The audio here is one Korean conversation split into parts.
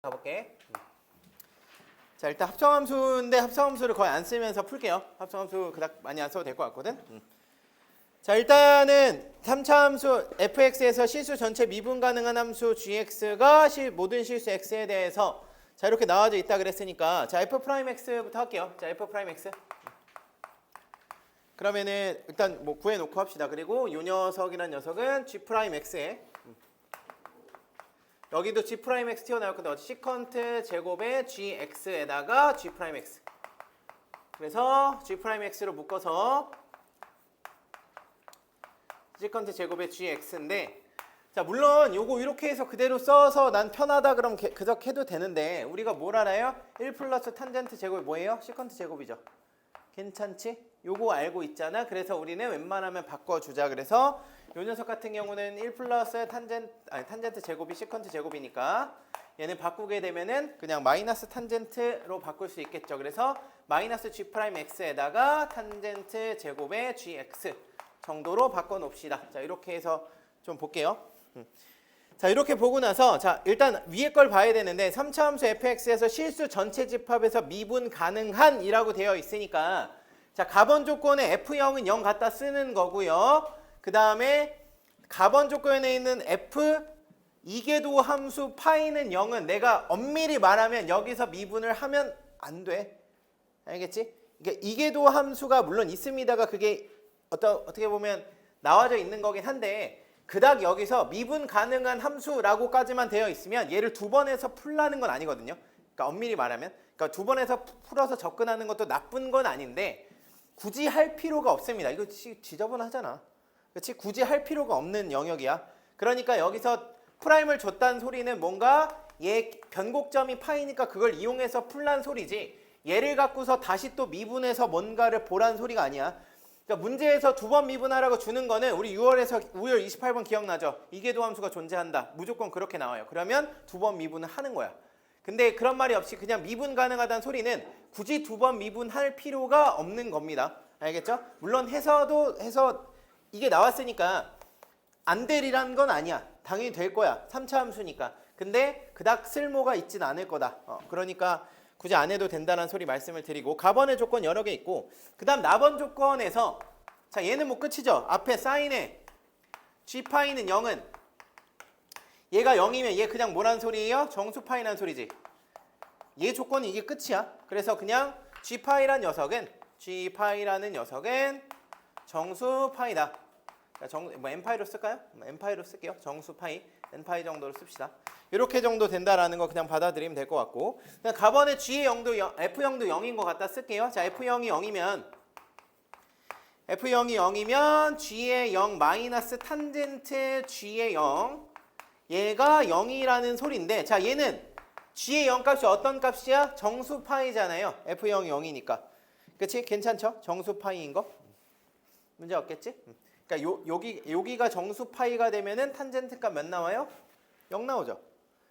가볼게. 자, 일단 합성함수인데 합성함수를 거의 안 쓰면서 풀게요. 합성함수 그닥 많이 안 써도 될 것 같거든. 자, 일단은 3차 함수 fx에서 실수 전체 미분 가능한 함수 gx가 모든 실수 x에 대해서 자, 이렇게 나와져 있다 그랬으니까 자, f'x부터 할게요. 자, f'x. 그러면은 일단 뭐 구해놓고 합시다. 그리고 요 녀석이란 녀석은 g'x에 여기도 g'x 튀어나올 건데 시컨트 제곱의 gx에다가 g'x. 그래서 g'x로 묶어서 시컨트 제곱의 gx인데 자, 물론 요거 이렇게 해서 그대로 써서 난 편하다 그럼 그저 해도 되는데 우리가 뭘 알아요? 1 플러스 탄젠트 제곱이 뭐예요? 시컨트 제곱이죠. 괜찮지? 요거 알고 있잖아. 그래서 우리는 웬만하면 바꿔주자. 그래서 요 녀석 같은 경우는 1 플러스 탄젠트 제곱이 시컨트 제곱이니까 얘는 바꾸게 되면은 그냥 마이너스 탄젠트로 바꿀 수 있겠죠. 그래서 마이너스 g'x에다가 탄젠트 제곱의 gx 정도로 바꿔놓읍시다. 자, 이렇게 해서 좀 볼게요. 자, 이렇게 보고 나서 자, 일단 위에 걸 봐야 되는데 3차 함수 fx에서 실수 전체 집합에서 미분 가능한 이라고 되어 있으니까 자, 가번 조건에 f0은 0 갖다 쓰는 거고요. 그 다음에 가번 조건에 있는 f 이계도 함수 파이는 0은 내가 엄밀히 말하면 여기서 미분을 하면 안 돼. 알겠지? 그러니까 이계도 함수가 물론 있습니다가 그게 어떻게 보면 나와져 있는 거긴 한데 그닥 여기서 미분 가능한 함수라고까지만 되어 있으면 얘를 두 번 해서 풀라는 건 아니거든요. 그러니까 엄밀히 말하면 그러니까 두 번 해서 풀어서 접근하는 것도 나쁜 건 아닌데 굳이 할 필요가 없습니다. 이거 지저분하잖아. 그렇지? 굳이 할 필요가 없는 영역이야. 그러니까 여기서 프라임을 줬다는 소리는 뭔가 얘 변곡점이 파이니까 그걸 이용해서 풀란 소리지 얘를 갖고서 다시 또 미분해서 뭔가를 보란 소리가 아니야. 그러니까 문제에서 두 번 미분하라고 주는 거는 우리 6월 28번 기억나죠? 이계도 함수가 존재한다. 무조건 그렇게 나와요. 그러면 두 번 미분을 하는 거야. 근데 그런 말이 없이 그냥 미분 가능하다는 소리는 굳이 두 번 미분할 필요가 없는 겁니다. 알겠죠? 물론 해서 이게 나왔으니까 안 되리라는 건 아니야. 당연히 될 거야. 3차 함수니까. 근데 그닥 쓸모가 있진 않을 거다. 그러니까 굳이 안 해도 된다는 소리 말씀을 드리고 가번의 조건 여러 개 있고 그 다음 나번 조건에서 자, 얘는 뭐 끝이죠. 앞에 사인에 g파이는 0은 얘가 0이면 얘 그냥 뭐란 소리예요? 정수파이란 소리지. 얘 조건이 이게 끝이야. 그래서 그냥 g파이라는 녀석은 정수파이다. 뭐 n파이로 쓸까요? n파이로 쓸게요. 정수파이, n파이 정도로 씁시다. 이렇게 정도 된다라는 거 그냥 받아들이면 될 것 같고 가번에 g의 0도 f0도 0인 것 같다 쓸게요. 자, f0이 0이면 g의 0 마이너스 탄젠트 g의 0 얘가 0이라는 소리인데 자, 얘는 g의 0 값이 어떤 값이야? 정수파이잖아요. f0이 0이니까. 그치? 괜찮죠? 정수파이인 거? 문제 없겠지? 그러니까 여기가 정수파이가 되면은 탄젠트 값 몇 나와요? 0 나오죠.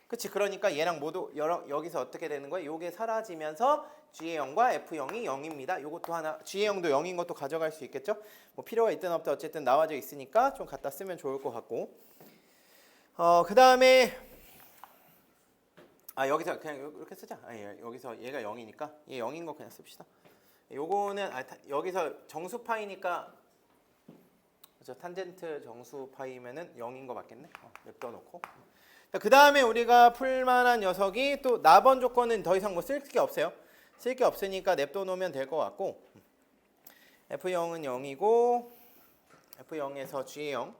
그치? 그러니까 얘랑 모두 여기서 어떻게 되는 거예요? 요게 사라지면서 g의 0과 f0이 0입니다. 요것도 하나 g의 0도 0인 것도 가져갈 수 있겠죠? 뭐 필요가 있든 없든 어쨌든 나와져 있으니까 좀 갖다 쓰면 좋을 것 같고 그 다음에 여기서 그냥 이렇게 쓰자. 여기서 얘가 0이니까 얘 0인 거 그냥 씁시다. 요거는 여기서 정수파이니까 탄젠트 정수파이면은 0인 거 맞겠네. 냅둬놓고. 그 다음에 우리가 풀만한 녀석이 또 나번 조건은 더 이상 뭐 쓸 게 없어요. 쓸 게 없으니까 냅둬놓으면 될 것 같고 f0은 0이고 f0에서 g의 0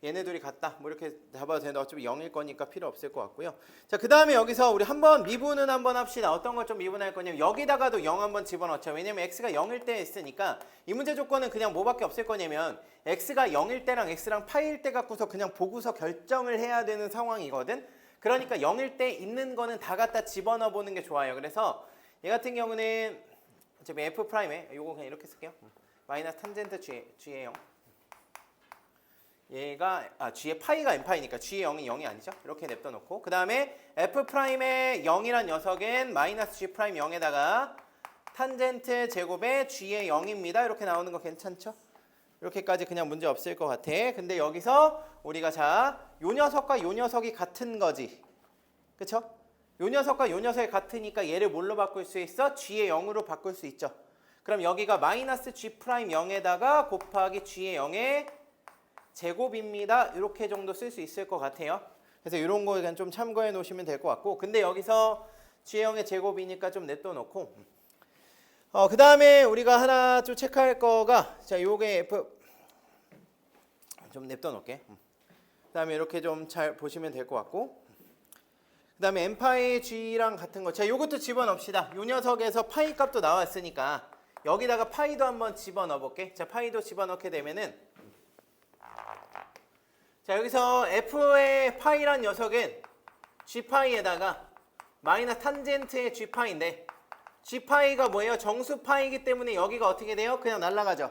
얘네들이 같다. 뭐 이렇게 잡아도 되는데 어차피 0일 거니까 필요 없을 것 같고요. 자, 그 다음에 여기서 우리 미분은 한번 합시다. 어떤 걸 좀 미분할 거냐면 여기다가도 0 한번 집어넣죠. 왜냐면 x가 0일 때 있으니까 이 문제 조건은 그냥 뭐밖에 없을 거냐면 x가 0일 때랑 x랑 파이일 때 갖고서 그냥 보고서 결정을 해야 되는 상황이거든. 그러니까 0일 때 있는 거는 다 갖다 집어넣어 보는 게 좋아요. 그래서 얘 같은 경우는 어차피 f'에 요거 그냥 이렇게 쓸게요. 마이너스 탄젠트 g의 0 얘가 g의 파이가 n파이니까 g의 0이 0이 아니죠? 이렇게 냅둬놓고 그 다음에 f'의 0이란 녀석은 마이너스 g' 0에다가 탄젠트 제곱의 g의 0입니다. 이렇게 나오는 거 괜찮죠? 이렇게까지 그냥 문제 없을 것 같아. 근데 여기서 우리가 자, 요 녀석과 요 녀석이 같은 거지. 그쵸? 요 녀석과 요 녀석이 같으니까 얘를 뭘로 바꿀 수 있어? g의 0으로 바꿀 수 있죠. 그럼 여기가 마이너스 g 프라임 0에다가 곱하기 g의 0의 제곱입니다. 이렇게 정도 쓸 수 있을 것 같아요. 그래서 이런 거 그냥 좀 참고해 놓으시면 될 것 같고, 근데 여기서 g의 0의 제곱이니까 좀 냅둬 놓고, 그 다음에 우리가 하나 좀 체크할 거가, 자, 요게 f 좀 냅둬 놓을게. 그 다음에 이렇게 좀 잘 보시면 될 것 같고, 그 다음에 n파이 g랑 같은 거, 자, 요것도 집어넣읍시다. 요 녀석에서 파이 값도 나왔으니까 여기다가 파이도 한번 집어넣어 볼게. 자, 파이도 집어넣게 되면은, 자, 여기서 f의 파이란 녀석은 g파이에다가 마이너스 탄젠트의 g파이인데, g파이가 뭐예요? 정수파이기 때문에 여기가 어떻게 돼요? 그냥 날아가죠.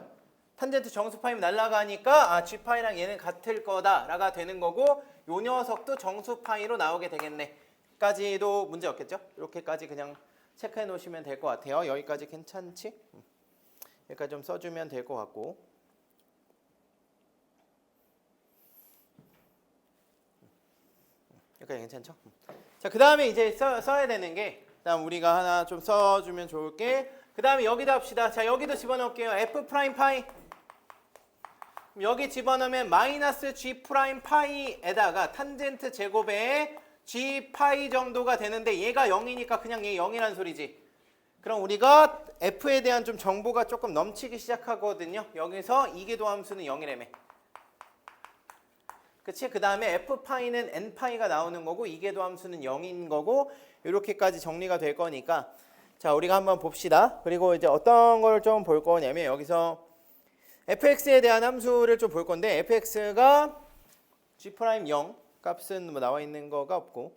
탄젠트 정수파이면 날아가니까 g파이랑 얘는 같을 거다라가 되는 거고, 요 녀석도 정수파이로 나오게 되겠네. 까지도 문제 없겠죠? 이렇게까지 그냥 체크해 놓으시면 될 것 같아요. 여기까지 괜찮지? 여기까지 좀 써주면 될 것 같고, 여기까지 괜찮죠? 자, 그 다음에 이제 써야 되는 게, 그다음 우리가 하나 좀 써주면 좋을 게, 그 다음에 여기다 합시다. 자, 여기도 집어넣을게요. f 프라임 파이. 여기 집어넣으면 마이너스 g 프라임 파이에다가 탄젠트 제곱에 g 파이 정도가 되는데, 얘가 0이니까 그냥 얘 0이란 소리지. 그럼 우리가 f에 대한 좀 정보가 조금 넘치기 시작하거든요. 여기서 이계도 함수는 0이라며. 그치? 그 다음에 f파이는 n파이가 나오는 거고, 이계도 함수는 0인 거고, 이렇게까지 정리가 될 거니까, 자, 우리가 한번 봅시다. 그리고 이제 어떤 걸 좀 볼 거냐면, 여기서 fx에 대한 함수를 좀 볼 건데, fx가 g'0 값은 뭐 나와 있는 거가 없고,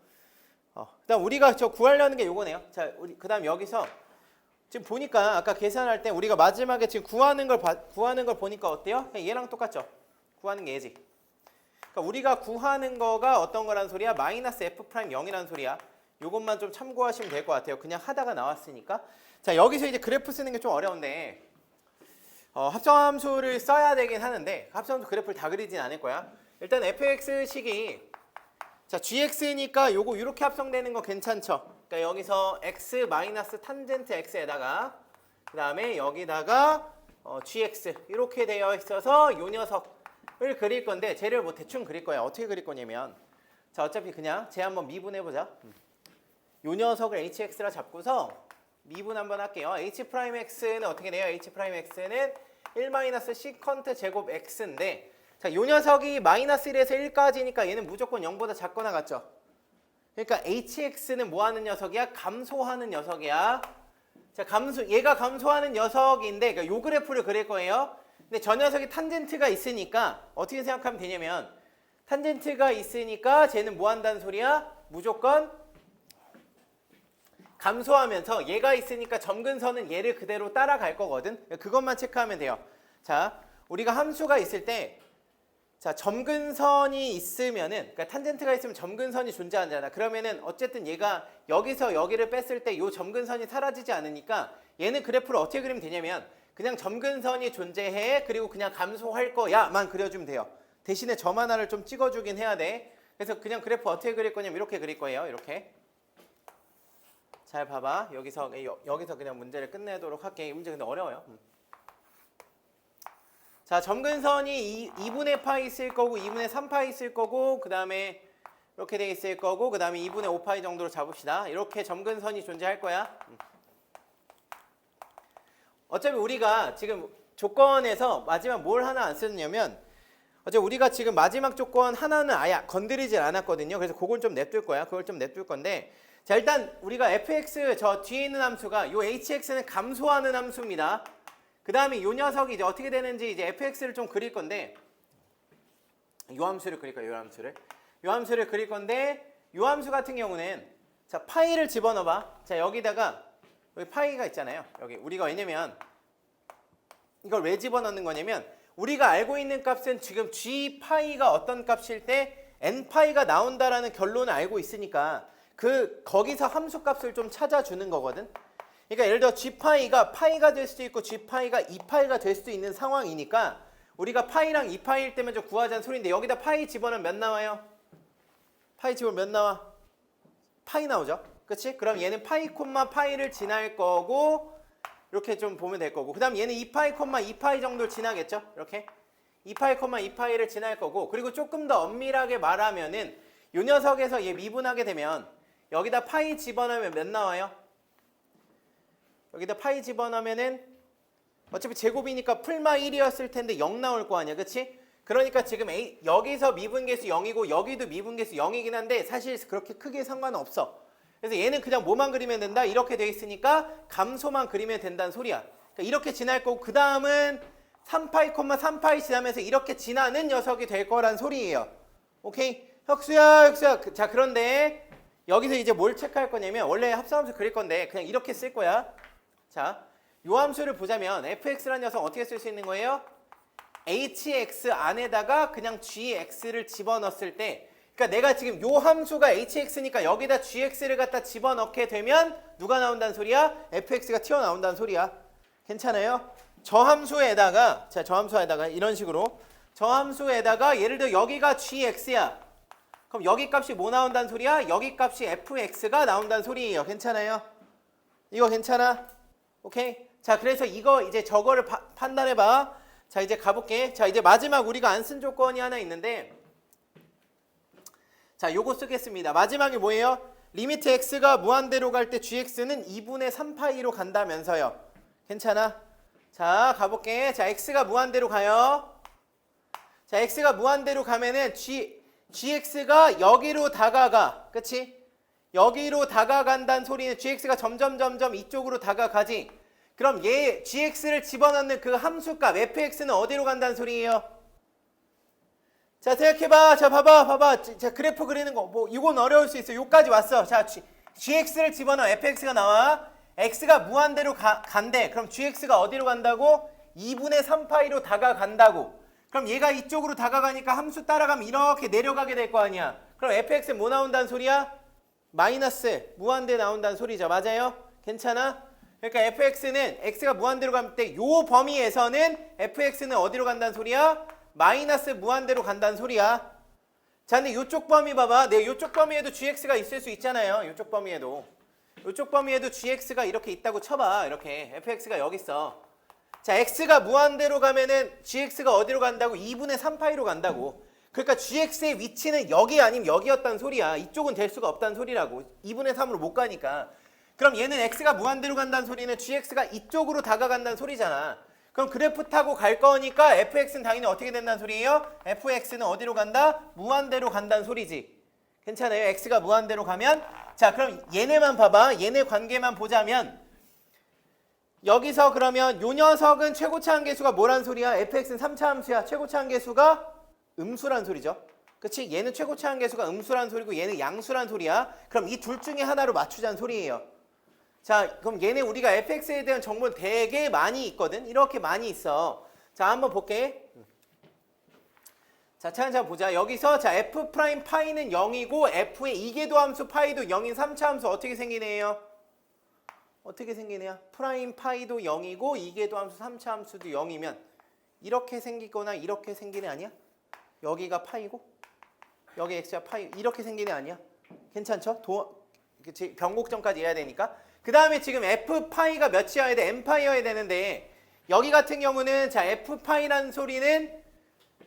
그다음 우리가 저 구하려는 게 요거네요. 자, 우리 그다음 여기서 지금 보니까 아까 계산할 때 우리가 마지막에 지금 구하는 걸 보니까 어때요? 얘랑 똑같죠? 구하는 게 얘지. 그러니까 우리가 구하는 거가 어떤 거란 소리야? 마이너스 f 프라임 0이란 소리야. 요것만 좀 참고하시면 될 것 같아요. 그냥 하다가 나왔으니까. 자, 여기서 이제 그래프 쓰는 게 좀 어려운데, 합성함수를 써야 되긴 하는데, 합성함수 그래프를 다 그리진 않을 거야. 일단 fx식이, 자, gx니까 요거 이렇게 합성되는 거 괜찮죠? 그러니까 여기서 x 마이너스 탄젠트 x에다가, 그 다음에 여기다가 gx 이렇게 되어 있어서 요 녀석을 그릴 건데, 쟤를 뭐 대충 그릴 거야. 어떻게 그릴 거냐면, 자, 어차피 그냥 쟤 한번 미분해보자. 요 녀석을 hx라 잡고서 미분 한번 할게요. h'x는 어떻게 돼요? h'x는 1 시컨트 제곱 x인데, 자, 요 녀석이 마이너스 1에서 1까지니까 얘는 무조건 0보다 작거나 같죠? 그러니까 hx는 뭐 하는 녀석이야? 감소하는 녀석이야. 자, 얘가 감소하는 녀석인데, 그러니까 요 그래프를 그릴 거예요. 근데 저 녀석이 탄젠트가 있으니까 어떻게 생각하면 되냐면, 탄젠트가 있으니까 쟤는 뭐 한다는 소리야? 무조건 감소하면서, 얘가 있으니까 점근선은 얘를 그대로 따라갈 거거든. 그것만 체크하면 돼요. 자, 우리가 함수가 있을 때, 자, 점근선이 있으면은, 그러니까 탄젠트가 있으면 점근선이 존재하잖아. 그러면은 어쨌든 얘가 여기서 여기를 뺐을 때 요 점근선이 사라지지 않으니까, 얘는 그래프를 어떻게 그리면 되냐면, 그냥 점근선이 존재해, 그리고 그냥 감소할 거야만 그려주면 돼요. 대신에 점 하나를 좀 찍어주긴 해야 돼. 그래서 그냥 그래프 어떻게 그릴 거냐면 이렇게 그릴 거예요. 이렇게. 잘 봐봐. 여기서 그냥 문제를 끝내도록 할게. 이 문제 근데 어려워요. 자, 점근선이 2분의 파이 있을 거고, 2분의 3파이 있을 거고, 그 다음에 이렇게 돼 있을 거고, 그 다음에 2분의 5파이 정도로 잡읍시다. 이렇게 점근선이 존재할 거야. 어차피 우리가 지금 조건에서 마지막 뭘 하나 안 쓰냐면, 어차피 우리가 지금 마지막 조건 하나는 아예 건드리질 않았거든요. 그래서 그걸 좀 냅둘 거야. 그걸 좀 냅둘 건데, 자, 일단 우리가 fx 저 뒤에 있는 함수가 요 hx는 감소하는 함수입니다. 그 다음에 요 녀석이 이제 어떻게 되는지 이제 fx를 좀 그릴 건데, 요 함수를 그릴 거예요. 요 함수를 그릴 건데, 요 함수 같은 경우는, 자, 파이를 집어넣어봐. 자, 여기다가 여기 파이가 있잖아요. 여기 우리가, 왜냐면 이걸 왜 집어넣는 거냐면, 우리가 알고 있는 값은 지금 g 파이가 어떤 값일 때 n 파이가 나온다라는 결론을 알고 있으니까, 거기서 함수 값을 좀 찾아주는 거거든. 그러니까 예를 들어 g파이가 파이가 될 수도 있고 g파이가 2파이가 될 수도 있는 상황이니까, 우리가 파이랑 2파이일 때만 좀 구하자는 소리인데, 여기다 파이 집어넣으면 몇 나와요? 파이 집어넣으면 몇 나와? 파이 나오죠? 그치? 그럼 얘는 파이 콤마 파이를 지날 거고 이렇게 좀 보면 될 거고 그 다음 얘는 2파이 콤마 2파이 정도를 지나겠죠? 이렇게 2파이 콤마 2파이를 지날 거고 그리고 조금 더 엄밀하게 말하면은 요 녀석에서 얘 미분하게 되면 여기다 파이 집어넣으면 몇 나와요? 여기다 파이 집어넣으면은 어차피 제곱이니까 풀마 1이었을 텐데 0 나올 거 아니야, 그치? 그러니까 지금 여기서 미분계수 0이고 여기도 미분계수 0이긴 한데 사실 그렇게 크게 상관은 없어. 그래서 얘는 그냥 뭐만 그리면 된다? 이렇게 돼 있으니까 감소만 그리면 된다는 소리야. 그러니까 이렇게 지날 거고 그 다음은 3파이, 3파이 지나면서 이렇게 지나는 녀석이 될 거란 소리예요. 오케이? 혁수야. 자, 그런데 여기서 이제 뭘 체크할 거냐면 원래 합성함수 그릴 건데 그냥 이렇게 쓸 거야. 자, 요 함수를 보자면 fx라는 녀석 어떻게 쓸 수 있는 거예요? hx 안에다가 그냥 gx를 집어넣었을 때 그러니까 내가 지금 요 함수가 hx니까 여기다 gx를 갖다 집어넣게 되면 누가 나온다는 소리야? fx가 튀어나온다는 소리야. 괜찮아요? 저 함수에다가 이런 식으로 저 함수에다가 예를 들어 여기가 gx야. 그럼 여기 값이 뭐 나온다는 소리야? 여기 값이 fx가 나온다는 소리예요. 괜찮아요? 이거 괜찮아? 오케이? 자, 그래서 이거 이제 저거를 판단해봐. 자, 이제 가볼게. 자, 이제 마지막 우리가 안 쓴 조건이 하나 있는데 자, 요거 쓰겠습니다. 마지막에 뭐예요? 리미트 x가 무한대로 갈 때 gx는 2분의 3파이로 간다면서요. 괜찮아? 자, 가볼게. 자, x가 무한대로 가요. 자, x가 무한대로 가면은 gx가 여기로 다가가. 그치? 여기로 다가간다는 소리는 gx가 점점 이쪽으로 다가가지. 그럼 얘 gx를 집어넣는 그 함수값 fx는 어디로 간다는 소리예요? 자, 생각해봐. 자, 봐봐. 자, 그래프 그리는 거. 뭐 이건 어려울 수 있어. 요까지 왔어. 자, gx를 집어넣어. fx가 나와. x가 무한대로 간대. 그럼 gx가 어디로 간다고? 2분의 3파이로 다가간다고. 그럼 얘가 이쪽으로 다가가니까 함수 따라가면 이렇게 내려가게 될 거 아니야. 그럼 fx는 뭐 나온다는 소리야? 마이너스 무한대 나온다는 소리죠. 맞아요? 괜찮아? 그러니까 fx는 x가 무한대로 갈 때 요 범위에서는 fx는 어디로 간다는 소리야? 마이너스 무한대로 간다는 소리야. 자, 근데 요쪽 범위 봐봐. 내가 요쪽 범위에도 gx가 있을 수 있잖아요. 요쪽 범위에도 gx가 이렇게 있다고 쳐봐. 이렇게 fx가 여기 있어. 자, x가 무한대로 가면은 gx가 어디로 간다고? 2분의 3파이로 간다고. 그러니까 gx의 위치는 여기 아니면 여기였다는 소리야. 이쪽은 될 수가 없다는 소리라고. 2분의 3으로 못 가니까. 그럼 얘는 x가 무한대로 간다는 소리는 gx가 이쪽으로 다가간다는 소리잖아. 그럼 그래프 타고 갈 거니까 fx는 당연히 어떻게 된다는 소리예요? fx는 어디로 간다? 무한대로 간다는 소리지. 괜찮아요? x가 무한대로 가면 자, 그럼 얘네만 봐봐. 얘네 관계만 보자면 여기서 그러면 요 녀석은 최고차 한계수가 뭐란 소리야? fx는 3차 함수야. 최고차 한계수가 음수란 소리죠. 그치? 얘는 최고차 한계수가 음수란 소리고 얘는 양수란 소리야. 그럼 이 둘 중에 하나로 맞추자는 소리예요. 자, 그럼 얘네 우리가 fx에 대한 정보는 되게 많이 있거든. 이렇게 많이 있어. 자, 한번 볼게. 자, 차근차근 보자. 여기서 자, f 프라임 파이는 0이고 f의 이계도 함수 파이도 0인 3차 함수 어떻게 생기네요? 어떻게 생기네요? 프라임 파이도 0이고 이계도 함수 3차 함수도 0이면 이렇게 생기거나 이렇게 생기네 아니야? 여기가 파이고 여기 x가 파이 이렇게 생기네 아니야? 괜찮죠? 그치? 변곡점까지 해야 되니까. 그 다음에 지금 f파이가 몇이어야 돼? n파이여야 되는데 여기 같은 경우는 자, f파이라는 소리는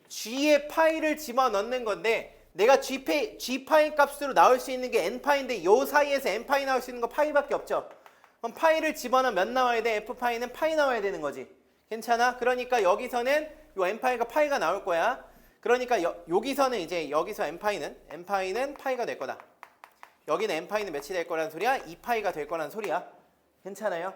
g의 파이를 집어넣는 건데 내가 g파이 값으로 나올 수 있는 게 n파이인데 요 사이에서 n파이 나올 수 있는 거 파이밖에 없죠. 그럼 파이를 집어넣으면 몇 나와야 돼? f파이는 파이 나와야 되는 거지. 괜찮아? 그러니까 여기서는 요 n파이가 파이가 나올 거야. 그러니까 여기서는 이제 여기서 n파이는 파이가 될 거다. 여기는 n파이는 몇이 될 거란 소리야? 2파이가 될 거란 소리야. 괜찮아요?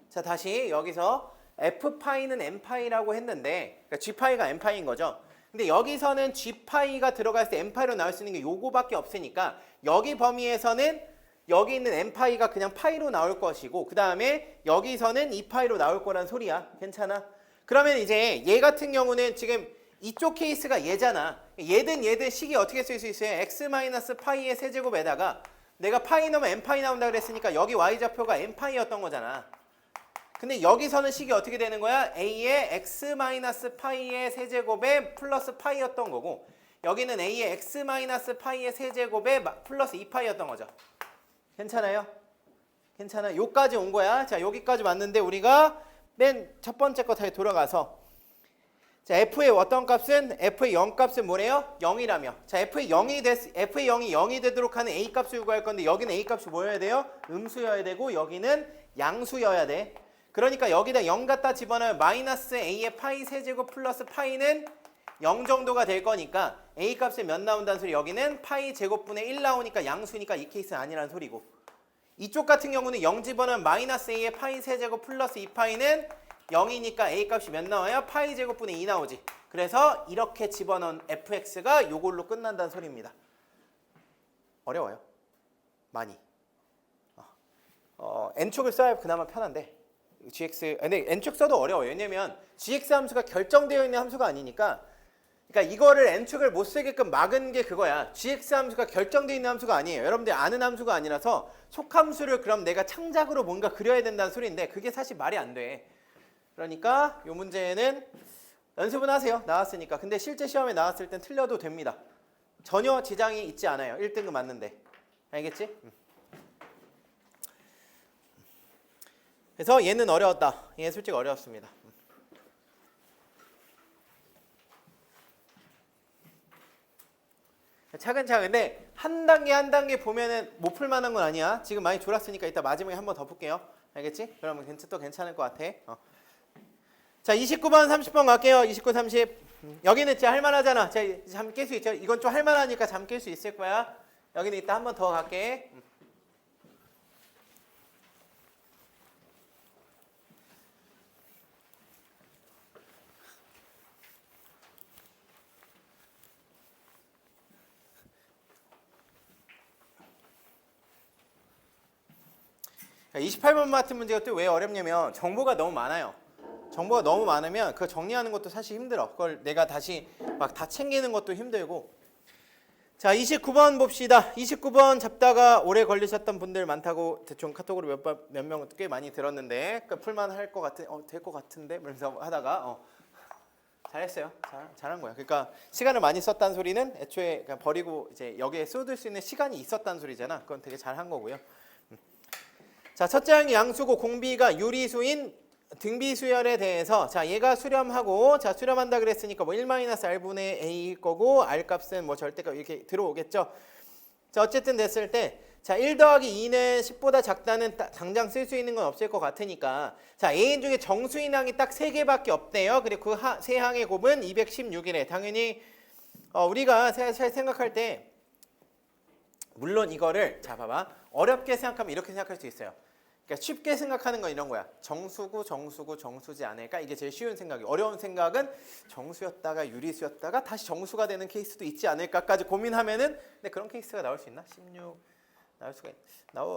자, 다시 여기서 f파이는 n파이라고 했는데 그러니까 g파이가 n파이인 거죠. 근데 여기서는 g파이가 들어갔을 때 n파이로 나올 수 있는 게 요거밖에 없으니까 여기 범위에서는 여기 있는 n파이가 그냥 파이로 나올 것이고 그 다음에 여기서는 2파이로 나올 거란 소리야. 괜찮아? 그러면 이제 얘 같은 경우는 지금 이쪽 케이스가 얘잖아. 얘든 식이 어떻게 쓸 수 있어요? x-파이의 세제곱에다가 내가 파이 넣으면 n파이 나온다 그랬으니까 여기 y좌표가 n파이였던 거잖아. 근데 여기서는 식이 어떻게 되는 거야? a의 x-파이의 세제곱에 플러스 파이였던 거고 여기는 a의 x-파이의 세제곱에 플러스 2파이였던 거죠. 괜찮아요? 괜찮아. 요까지 온 거야. 자, 여기까지 왔는데 우리가 맨 첫 번째 거 다시 돌아가서 자, f의 어떤 값은 f의 0값은 뭐래요? 0이라며. 자, f의 0이 f의 0이 0이 되도록 하는 a 값을 요구할 건데 여기는 a 값이 뭐여야 돼요? 음수여야 되고 여기는 양수여야 돼. 그러니까 여기다 0 갖다 집어넣으면 마이너스 a의 파이 세제곱 플러스 파이는 0 정도가 될 거니까 a 값이 몇 나온다는 소리. 여기는 파이 제곱분의 1 나오니까 양수니까 이 케이스는 아니라는 소리고, 이쪽 같은 경우는 0 집어넣으면 마이너스 a의 파이 세제곱 플러스 2파이는 0이니까 a 값이 몇 나와요? 파이 제곱분의 2 나오지. 그래서 이렇게 집어넣은 fx가 요걸로 끝난다는 소리입니다. 어려워요. 많이. n축을 써야 그나마 편한데 gx, 근데 n축 써도 어려워요. 왜냐면 gx 함수가 결정되어 있는 함수가 아니니까. 그러니까 이거를 n축을 못 쓰게끔 막은 게 그거야. gx 함수가 결정되어 있는 함수가 아니에요. 여러분들 아는 함수가 아니라서 속함수를 그럼 내가 창작으로 뭔가 그려야 된다는 소리인데 그게 사실 말이 안 돼. 그러니까 이 문제는 연습은 하세요. 나왔으니까. 근데 실제 시험에 나왔을 땐 틀려도 됩니다. 전혀 지장이 있지 않아요. 1등급 맞는데. 알겠지? 그래서 얘는 어려웠다. 얘 솔직히 어려웠습니다. 차근차근. 근데 한 단계 한 단계 보면은 못 풀만한 건 아니야. 지금 많이 졸았으니까 이따 마지막에 한 번 더 풀게요. 알겠지? 그러면 또 괜찮을 것 같아. 자, 29번 30번 갈게요. 29, 30. 여기는 진짜 할만하잖아. 자, 잠 깰 수 있죠? 이건 좀 할만하니까 잠 깰 수 있을 거야. 여기는 이따 한 번 더 갈게. 자, 28번 같은 문제가 또 왜 어렵냐면 정보가 너무 많아요. 정보가 너무 많으면 그거 정리하는 것도 사실 힘들어. 그걸 내가 다시 막 다 챙기는 것도 힘들고. 자, 29번 봅시다. 29번 잡다가 오래 걸리셨던 분들 많다고 대충 카톡으로 몇 명 꽤 많이 들었는데 그러니까 풀만 할 것 같은, 될 것 같은데 그러면서 하다가 잘했어요. 잘한 거야. 그러니까 시간을 많이 썼다는 소리는 애초에 그냥 버리고 이제 여기에 쏟을 수 있는 시간이 있었다는 소리잖아. 그건 되게 잘한 거고요. 자, 첫째 항이 양수고 공비가 유리수인 등비수열에 대해서 자, 얘가 수렴하고 자, 수렴한다 그랬으니까 뭐 1-r분의 a일 거고 r 값은 뭐 절대값 이렇게 들어오겠죠. 자, 어쨌든 됐을 때 자, 1 더하기 2는 10보다 작다는 당장 쓸 수 있는 건 없을 것 같으니까 자, a 중에 정수인 항이 딱 3개밖에 없대요. 그리고 그 세 항의 곱은 216이래. 당연히 우리가 생각할 때 물론 이거를 자, 봐봐. 어렵게 생각하면 이렇게 생각할 수 있어요. 그러니까 쉽게 생각하는 건 이런 거야. 정수지 않을까? 이게 제일 쉬운 생각이에요. 어려운 생각은 정수였다가 유리수였다가 다시 정수가 되는 케이스도 있지 않을까까지 고민하면은 근데 그런 케이스가 나올 수 있나? 16 나올 수가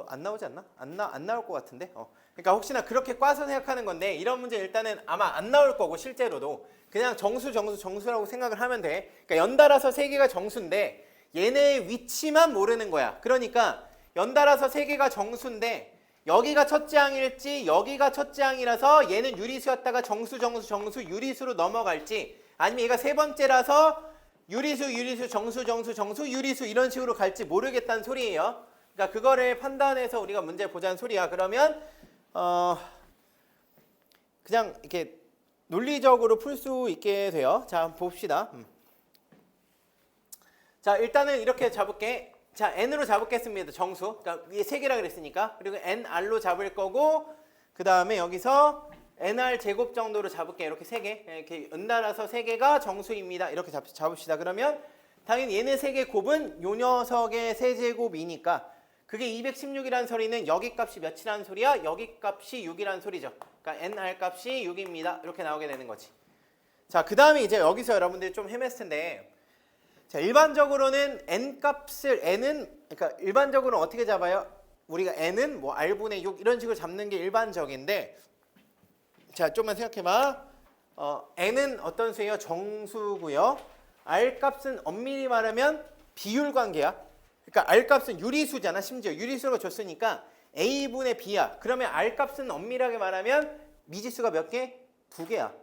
안 나오지 않나? 안 나올 것 같은데. 그러니까 혹시나 그렇게 꽈서 생각하는 건데 이런 문제 일단은 아마 안 나올 거고 실제로도 그냥 정수라고 생각을 하면 돼. 그러니까 연달아서 3개가 정수인데 얘네의 위치만 모르는 거야. 그러니까 연달아서 3개가 정수인데 여기가 첫째 항일지 여기가 첫째 항이라서 얘는 유리수였다가 정수 유리수로 넘어갈지 아니면 얘가 세 번째라서 유리수 정수 유리수 이런 식으로 갈지 모르겠다는 소리예요. 그러니까 그거를 판단해서 우리가 문제 보자는 소리야. 그러면 그냥 이렇게 논리적으로 풀 수 있게 돼요. 자, 봅시다. 자, 일단은 이렇게 잡을게. 자, n으로 잡겠습니다. 정수. 그러니까 위에 3개라 그랬으니까. 그리고 nr로 잡을 거고 그 다음에 여기서 nr 제곱 정도로 잡을게. 이렇게 3개. 이렇게 연달아서 3개가 정수입니다. 이렇게 잡읍시다. 그러면 당연히 얘네 3개 곱은 요 녀석의 세제곱이니까 그게 216이라는 소리는 여기 값이 몇이라는 소리야? 여기 값이 6이라는 소리죠. 그러니까 nr 값이 6입니다. 이렇게 나오게 되는 거지. 자, 그 다음에 이제 여기서 여러분들이 좀 헤맸을 텐데 자, 일반적으로는 그러니까 일반적으로는 어떻게 잡아요? 우리가 n은 뭐 r분의 6 이런 식으로 잡는 게 일반적인데 자, 좀만 생각해봐. n은 어떤 수예요? 정수고요. r 값은 엄밀히 말하면 비율 관계야. 그러니까 r 값은 유리수잖아. 심지어 유리수가 줬으니까 a분의 b야. 그러면 r 값은 엄밀하게 말하면 미지수가 몇 개? 2개야.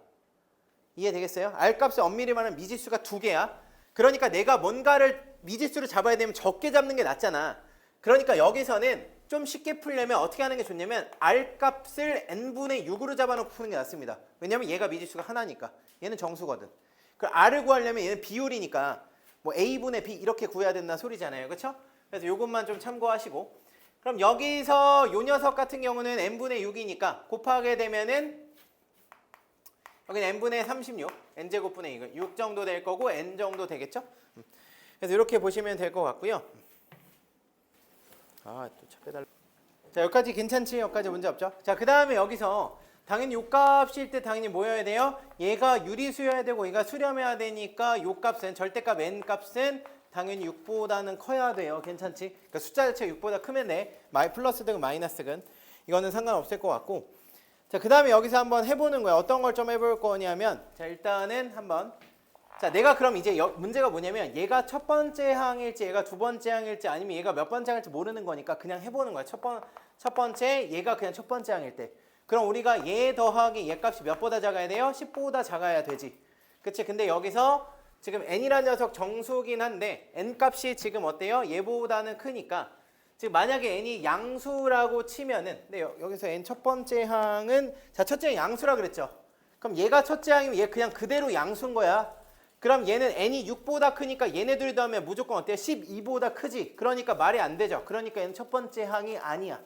이해되겠어요? r 값은 엄밀히 말하면 미지수가 2개야. 그러니까 내가 뭔가를 미지수로 잡아야 되면 적게 잡는 게 낫잖아. 그러니까 여기서는 좀 쉽게 풀려면 어떻게 하는 게 좋냐면 R 값을 n분의 6으로 잡아놓고 푸는 게 낫습니다. 왜냐면 얘가 미지수가 하나니까. 얘는 정수거든. 그 R을 구하려면 얘는 비율이니까 뭐 A분의 B 이렇게 구해야 된다는 소리잖아요. 그렇죠? 그래서 이것만 좀 참고하시고, 그럼 여기서 요 녀석 같은 경우는 n분의 6이니까 곱하게 되면은 여기는 n분의 36, n제곱분의 6 정도 될 거고 n 정도 되겠죠? 그래서 이렇게 보시면 될 것 같고요. 또 빼달라. 자, 여기까지 괜찮지? 여기까지 문제 없죠? 자, 그 다음에 여기서 당연히 요값일 때 당연히 뭐 해야 돼요? 얘가 유리수여야 되고 얘가 수렴해야 되니까 요 값은 절대값 n 값은 당연히 6보다는 커야 돼요. 괜찮지? 그러니까 숫자 자체가 6보다 크면 돼. 플러스든 마이너스든 이거는 상관없을 것 같고. 자, 그 다음에 여기서 한번 해보는 거야. 어떤 걸 좀 해볼 거냐면, 자, 일단은 한번, 자, 내가 그럼 이제 문제가 뭐냐면 얘가 첫 번째 항일지 얘가 두 번째 항일지 아니면 얘가 몇 번째 항일지 모르는 거니까 그냥 해보는 거야. 첫 번째 얘가 그냥 첫 번째 항일 때. 그럼 우리가 얘 더하기 얘 값이 몇보다 작아야 돼요? 10보다 작아야 되지. 그치? 근데 여기서 지금 n이라는 녀석 정수긴 한데 n 값이 지금 어때요? 얘보다는 크니까 지금 만약에 n이 양수라고 치면은, 근데 여기서 n 첫 번째 항은, 자, 첫째 항 양수라 그랬죠? 그럼 얘가 첫째 항이면 얘 그냥 그대로 양수인 거야. 그럼 얘는 n이 6보다 크니까 얘네들이 더하면 무조건 어때요? 12보다 크지? 그러니까 말이 안 되죠. 그러니까 얘는 첫 번째 항이 아니야.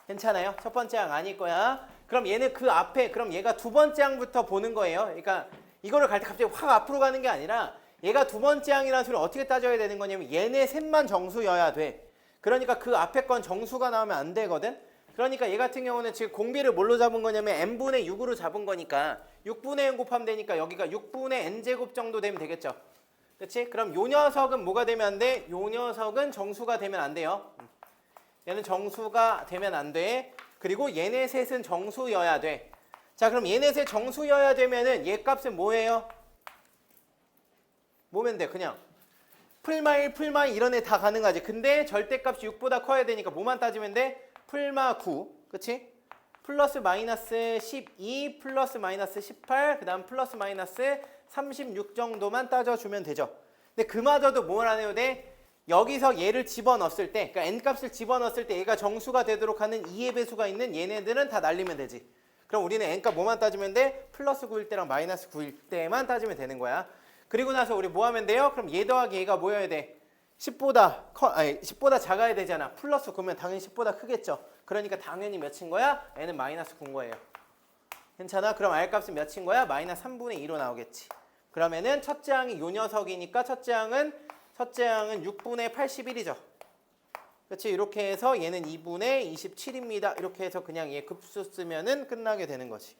괜찮아요? 첫 번째 항 아닐 거야. 그럼 얘는 그 앞에, 그럼 얘가 두 번째 항부터 보는 거예요. 그러니까 이거를 갈 때 갑자기 확 앞으로 가는 게 아니라 얘가 두 번째 항이라는 소리를 어떻게 따져야 되는 거냐면 얘네 셋만 정수여야 돼. 그러니까 그 앞에 건 정수가 나오면 안 되거든. 그러니까 얘 같은 경우는 지금 공비를 뭘로 잡은 거냐면 n분의 6으로 잡은 거니까 6분의 n 곱하면 되니까 여기가 6분의 n제곱 정도 되면 되겠죠. 그치? 그럼 요 녀석은 뭐가 되면 안 돼? 요 녀석은 정수가 되면 안 돼요. 얘는 정수가 되면 안 돼. 그리고 얘네 셋은 정수여야 돼. 자, 그럼 얘네 셋 정수여야 되면은 얘 값은 뭐예요? 뭐면 돼? 그냥 풀마 1, 풀마 2 이런 애 다 가능하지. 근데 절대값이 6보다 커야 되니까 뭐만 따지면 돼? 풀마 9. 그치? 플러스 마이너스 12 플러스 마이너스 18 그 다음 플러스 마이너스 36 정도만 따져주면 되죠. 근데 그마저도 뭘 안 해도 돼? 여기서 얘를 집어넣었을 때, 그러니까 n값을 집어넣었을 때 얘가 정수가 되도록 하는 2의 배수가 있는 얘네들은 다 날리면 되지. 그럼 우리는 n값 뭐만 따지면 돼? 플러스 9일 때랑 마이너스 9일 때만 따지면 되는 거야. 그리고 나서 우리 뭐 하면 돼요? 그럼 얘 더하기 얘가 뭐여야 돼? 10보다 작아야 되잖아. 플러스 9면 당연히 10보다 크겠죠. 그러니까 당연히 몇인 거야? n은 마이너스 9인 거예요. 괜찮아? 그럼 r값은 몇인 거야? 마이너스 3분의 2로 나오겠지. 그러면은 첫째 항이 요 녀석이니까 첫째 항은 6분의 81이죠. 그렇지? 이렇게 해서 얘는 2분의 27입니다. 이렇게 해서 그냥 얘 급수 쓰면은 끝나게 되는 거지.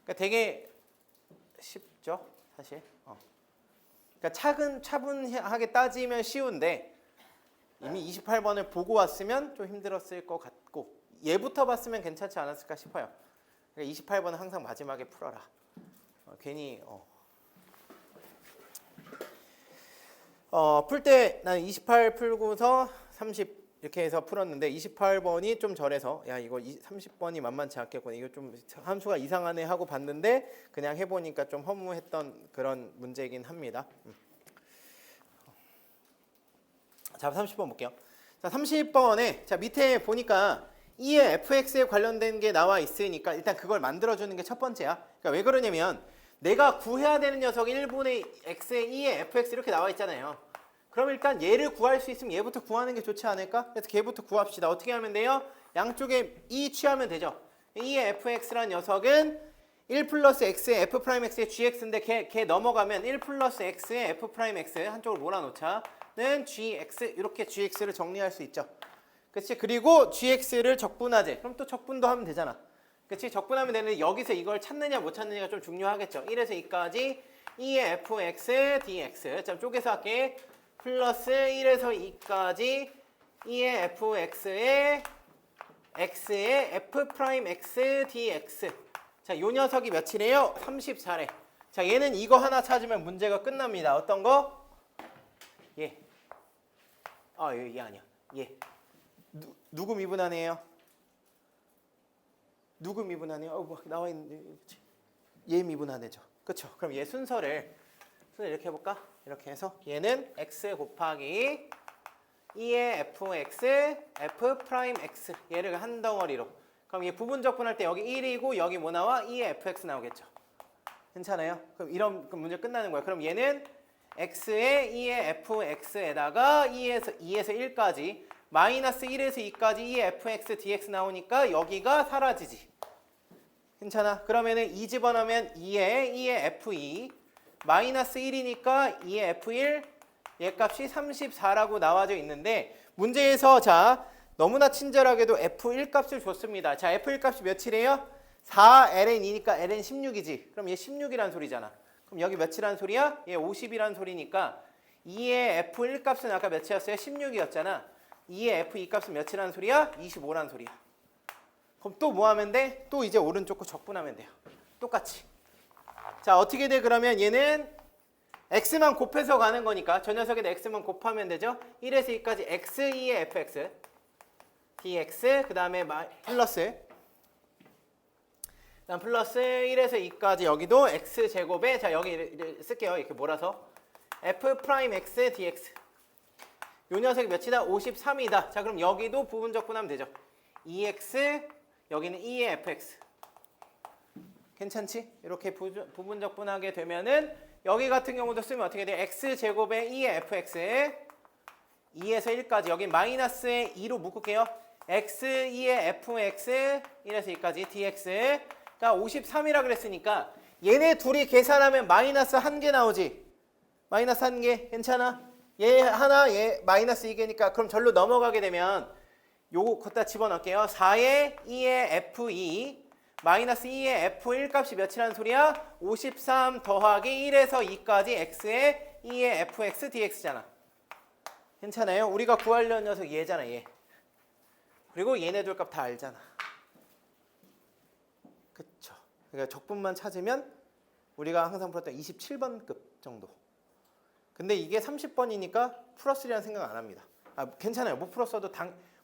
그러니까 되게 쉽죠, 사실. 그러니까 차분하게 따지면 쉬운데 이미 28번을 보고 왔으면 좀 힘들었을 것 같고 얘부터 봤으면 괜찮지 않았을까 싶어요. 그러니까 28번은 항상 마지막에 풀어라. 괜히 풀 때 난 28 풀고서 30 이렇게 해서 풀었는데 28번이 좀 절해서 야 이거 30번이 만만치 않겠구나. 이거 좀 함수가 이상하네 하고 봤는데 그냥 해보니까 좀 허무했던 그런 문제이긴 합니다. 자 30번 볼게요. 자 30번에 자 밑에 보니까 E의 fx에 관련된 게 나와 있으니까 일단 그걸 만들어주는 게 첫 번째야. 그러니까 왜 그러냐면 내가 구해야 되는 녀석이 1분의 x에 E의 fx 이렇게 나와 있잖아요. 그럼 일단 얘를 구할 수 있으면 얘부터 구하는 게 좋지 않을까? 그래서 걔부터 구합시다. 어떻게 하면 돼요? 양쪽에 E 취하면 되죠. E의 fx라는 녀석은 1 플러스 x의 f'x의 gx인데 걔 넘어가면 1 플러스 x의 f'x 한쪽으로 몰아놓자는 gx 이렇게 gx를 정리할 수 있죠. 그치? 그리고 gx를 적분하지. 그럼 또 적분도 하면 되잖아. 그치? 적분하면 되는데 여기서 이걸 찾느냐 못 찾느냐가 좀 중요하겠죠. 1에서 2까지 E의 fx dx 자 쪼개서 할게. 플러스 1에서 2까지 E의 fx의 x의 f'x dx 자, 요 녀석이 며칠이에요? 34래. 자, 얘는 이거 하나 찾으면 문제가 끝납니다. 어떤 거? 얘. 얘 아니야. 얘. 누구 미분하네요? 누구 미분하네요? 나와 있는데. 얘 미분하네죠. 그쵸? 그럼 얘 순서를 이렇게 해볼까? 이렇게 해서 얘는 x 곱하기 E의 fx, f 프라임 x 얘를 한 덩어리로. 그럼 얘 부분적분할 때 여기 1이고 여기 뭐 나와? E의 fx 나오겠죠. 괜찮아요? 그럼 문제 끝나는 거야. 그럼 얘는 x의 E의 fx에다가 2에서 1까지 마이너스 1에서 2까지 E의 fx dx 나오니까 여기가 사라지지. 괜찮아? 그러면은 2 집어넣으면 2의 f2 마이너스 1이니까 2의 f1 얘 값이 34라고 나와져 있는데 문제에서 자 너무나 친절하게도 f1 값을 줬습니다. 자 f1 값이 몇이래요? 4ln이니까 ln 16이지. 그럼 얘 16이란 소리잖아. 그럼 여기 몇이란 소리야? 얘 50이란 소리니까 2의 f1 값은 아까 몇이었어요? 16이었잖아. 2의 f2 값은 몇이란 소리야? 25란 소리야. 그럼 또 뭐 하면 돼? 또 이제 오른쪽 거 적분하면 돼요. 똑같이. 자 어떻게 돼? 그러면 얘는 x만 곱해서 가는 거니까 저 녀석에다 x만 곱하면 되죠. 1에서 2까지 x2의 fx dx 그 다음에 플러스 그다음 플러스 1에서 2까지 여기도 x제곱에 자 여기 쓸게요. 이렇게 몰아서 f 프라임 x dx 요 녀석이 몇이다? 53이다. 자 그럼 여기도 부분적분하면 되죠. 2x 여기는 2의 fx 괜찮지? 이렇게 부분적분하게 되면은 여기 같은 경우도 쓰면 어떻게 돼? x제곱에 2의 fx에 2에서 1까지 여기 마이너스에 2로 묶을게요. x 2의 fx 1에서 2까지 dx가 53이라 그랬으니까 얘네 둘이 계산하면 마이너스 1개 나오지. 마이너스 1개 괜찮아? 얘 하나 얘 마이너스 2개니까 그럼 절로 넘어가게 되면 요거 걷다 집어넣을게요. 4의 2의 f2 마이너스 2의 f1 값이 몇이라는 소리야? 53 더하기 1에서 2까지 x의 2의 fx dx잖아. 괜찮아요? 우리가 구하려는 녀석 얘잖아 얘. 그리고 얘네들 값 다 알잖아. 그쵸? 그러니까 적분만 찾으면 우리가 항상 풀었던 27번급 정도. 근데 이게 30번이니까 풀었으리라는 생각 안 합니다. 아 괜찮아요. 못 풀었어도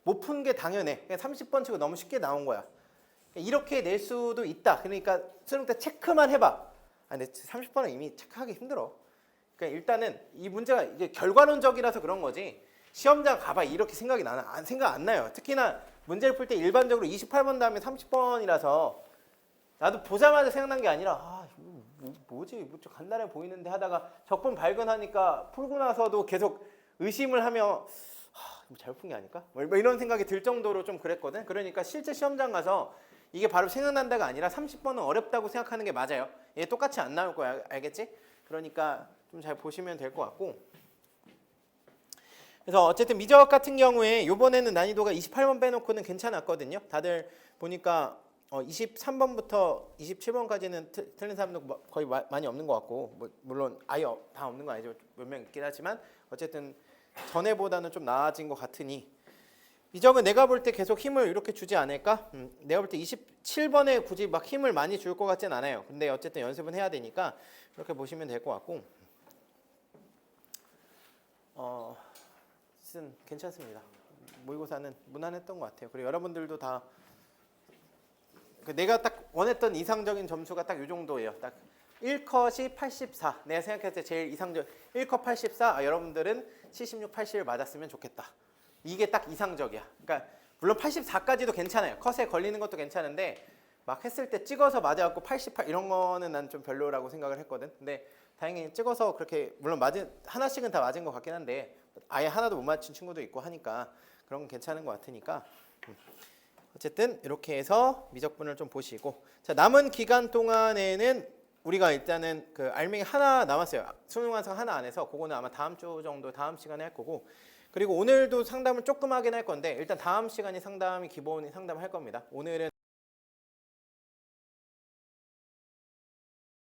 못 푼 게 당연해. 그냥 30번 치고 너무 쉽게 나온 거야. 이렇게 낼 수도 있다. 그러니까 수능 때 체크만 해봐. 아, 근데 30번은 이미 체크하기 힘들어. 그러니까 일단은 이 문제가 이게 결과론적이라서 그런 거지. 시험장 가봐 이렇게 생각이 나나? 생각 안 나요. 특히나 문제를 풀 때 일반적으로 28번 다음에 30번이라서 나도 보자마자 생각난 게 아니라 뭐지? 좀 간단해 보이는데 하다가 적분 발견하니까 풀고 나서도 계속 의심을 하며 잘못 푼 게 아닐까? 뭐 이런 생각이 들 정도로 좀 그랬거든. 그러니까 실제 시험장 가서 이게 바로 생각난다가 아니라 30번은 어렵다고 생각하는 게 맞아요. 얘 똑같이 안 나올 거야. 알겠지? 그러니까 좀 잘 보시면 될 것 같고. 그래서 어쨌든 미적 같은 경우에 이번에는 난이도가 28번 빼놓고는 괜찮았거든요. 다들 보니까 23번부터 27번까지는 틀린 사람도 거의 많이 없는 것 같고 뭐 물론 아예 다 없는 건 아니죠. 몇 명 있긴 하지만 어쨌든 전에보다는 좀 나아진 것 같으니 미적은 내가 볼 때 계속 힘을 이렇게 주지 않을까? 내가 볼 때 27번에 굳이 막 힘을 많이 줄 것 같진 않아요. 근데 어쨌든 연습은 해야 되니까 이렇게 보시면 될 것 같고 괜찮습니다. 모의고사는 무난했던 것 같아요. 그리고 여러분들도 다 내가 딱 원했던 이상적인 점수가 딱 이 정도예요. 딱 1컷이 84. 내가 생각했을 때 제일 이상적 1컷 84. 여러분들은 76, 80을 맞았으면 좋겠다. 이게 딱 이상적이야. 그러니까 물론 84까지도 괜찮아요. 컷에 걸리는 것도 괜찮은데 막 했을 때 찍어서 맞아갖고 88 이런 거는 난 좀 별로라고 생각을 했거든. 근데 다행히 찍어서 그렇게 물론 하나씩은 다 맞은 것 같긴 한데 아예 하나도 못 맞춘 친구도 있고 하니까 그런 건 괜찮은 것 같으니까 어쨌든 이렇게 해서 미적분을 좀 보시고 자 남은 기간 동안에는 우리가 일단은 그 알맹이 하나 남았어요. 수능 완성 하나 안 해서 그거는 아마 다음 주 정도 다음 시간에 할 거고 그리고 오늘도 상담을 조금 하긴 할 건데 일단 다음 시간이 상담이 기본 상담을 할 겁니다. 오늘은